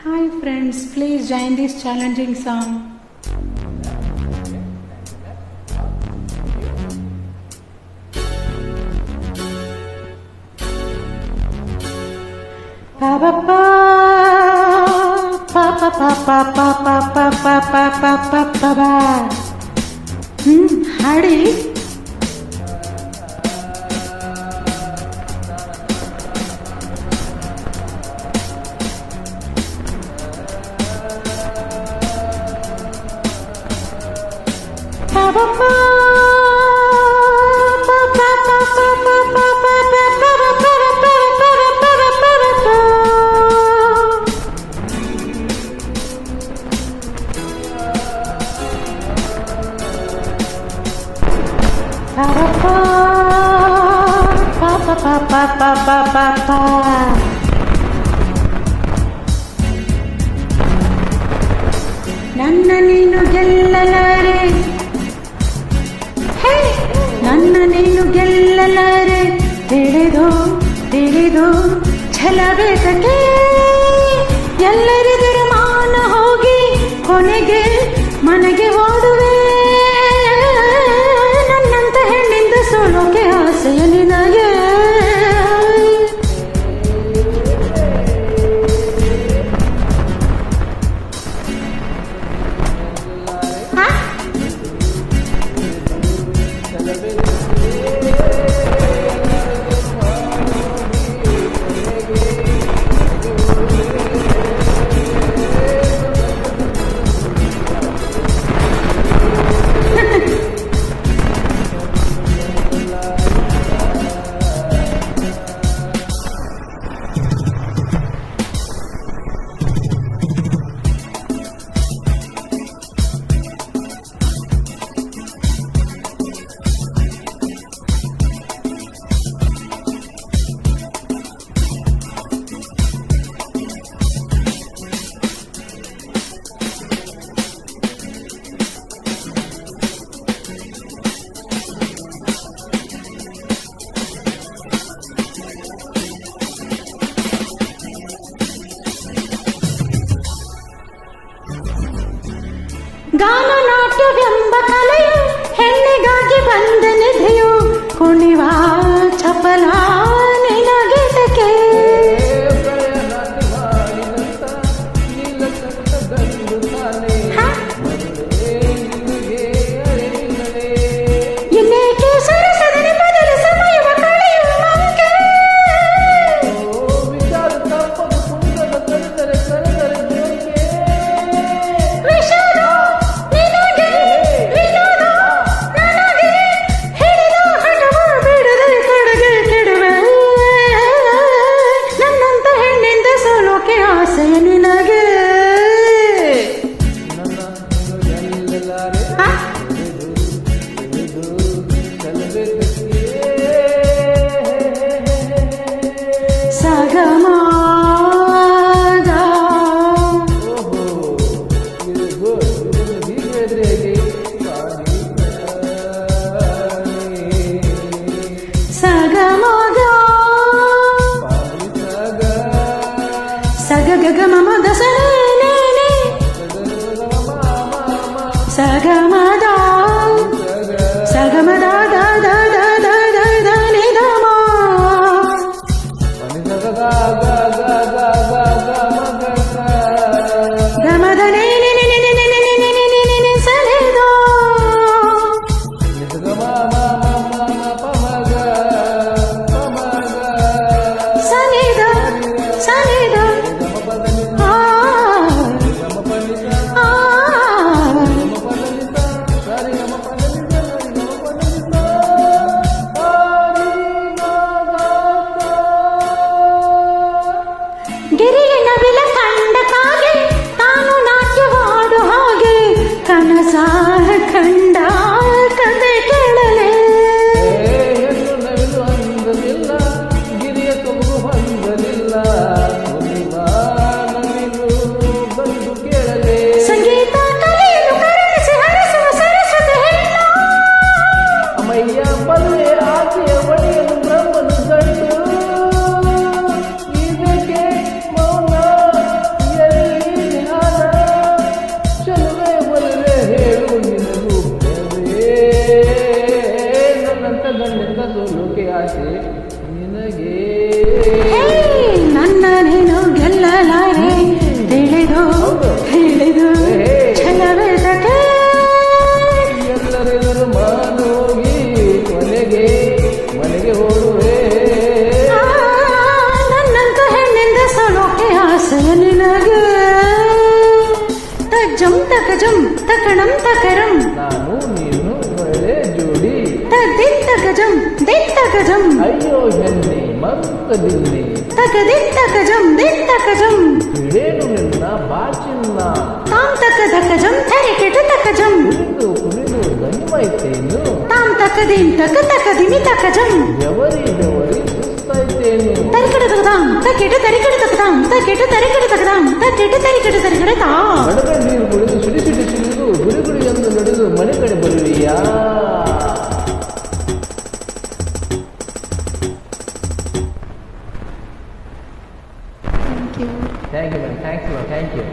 Hi friends, please join this challenging song. Pa pa pa pa pa pa pa pa pa pa pa pa pa pa pa pa. ಹಾಡಿ pa pa pa ನನ್ನ ನೀನು ಗೆಲ್ಲಲಾರೆ, ಹೇ ನನ್ನ ನೀನು ಗೆಲ್ಲಲಾರೆ, ತಿಳಿದು ಛಲಬೇಕಕ್ಕೆ ಎಲ್ಲರಿದುರ ಮಾನ ಹೋಗಿ ಕೊನೆಗೆ ಮನೆಗೆ ಓಡುವೆ. ನನ್ನಂತ ಹೆಣ್ಣಿಂದ ಸೋಲೋಕೆ ಆಸೆಯ ನಿನಗೆ. ಗಾನನಾಟ್ಯವೆಂಬ ಕಲೆಯು ಹೆಣ್ಣಿಗಾಗಿ ಬಂದ ನಿಧಿಯು ಕುಣಿವ ಚಪಲ ನಿನಗಿದಕ್ಕೆ. ಇನ್ನೇಕೆ ಸರಸದನೆ ಬದಲು ಸಮಯವ ಕಳೆಯುವ ಮಂಕೆ. ಸಗ ಗಗ ಮಮ ದಸನೇ ಸಗ ಮದ ಸಗಮದ ದ ದ ದ ದ ದ ದ ನಿ ದ ಮ ಗಮದ ನಿ ನಿ ನಿ ನಿ ನಿ ನಿ ನಿ ನಿ ನಿ ನಿ ನಿ ಸನಿ the Sunny the Sunny the. ಗಿರಿಯನ ಬಿಲ ಕಂಡ ಕಾಗೆ ತಾನು ನಾಟ್ಯವಾಡು ಹಾಗೆ ಕನಸ ಕಂಡ ಕತೆ ಕೇಳಲೆ. ಗಿರಿಯ ತುಂಬು ಹೊಂದಲಿಲ್ಲ ಬಂದು ಕೇಳಲೆ. ಸಂಗೀತ ಕಲೆಯನ್ನು ಕರುಣಿಸಿ ಹರಿಸುವ ಸರಸ್ವತಿ ಹೆಣ್ಣು ಅಮಯ್ಯ ಬಲ್ಲೆ ಆಕೆಯ ಒಡೆಯನು ಬ್ರಹ್ಮನು ಗಂಡು. ಇದಕ್ಕೆ ಮೌನ ಎಲ್ಲಿ ತಕಜಂ ತಕಣಂ ತಕರಂ ನಾನು ನೀನು ಒಳ್ಳೆ ಜೋಡಿ ತದಿತ್ತಕಜಂ ದಿತ್ತಕಜಂ ಅಯ್ಯೋ ಹೆಣ್ಣೆ ಮಂಕದಿನ್ನೆ ತಕದಿತ್ತಕಜಂ ದಿತ್ತಕಜಂ ಬಿಡೇನು ನಿನ್ನ ಬಾಚಿನ್ನ ತಾಂ ತಕದಕಜಂ ತರಿಕೆಟು ತಕಜಂ ಕುಡಿದು ಕುಡಿದು ದಣಿವಾಯ್ತೇನು ತಾಂ ತಕದಿಂ ತಕದಿಮಿ ತಕಜಂ ಬೆವರಿ ಸುಸ್ತಾಯ್ತೇನು ತರಿಕೆಟು ತಕದಾಂ ತಕೆಟು ತರಿಕೆಟು ತಕದಾಂ ತಕೆಟು ತರಿಕೆಟು ತಕದಾಂ ತಕೆಟು ತರಿಕೆಟು ತರಿಕೆಟು ತಾ ಗಡಗಡ ನೀರು ಕುಡಿದು ಸಿಡಿ ಸಿಡಿ ಸಿಡಿದು ಗುಡಿ ಗುಡಿ ಎಂದು ನಡೆದು ಮನೆ ಕಡೆ ಬರುವಿಯಾ? Thank you thank you.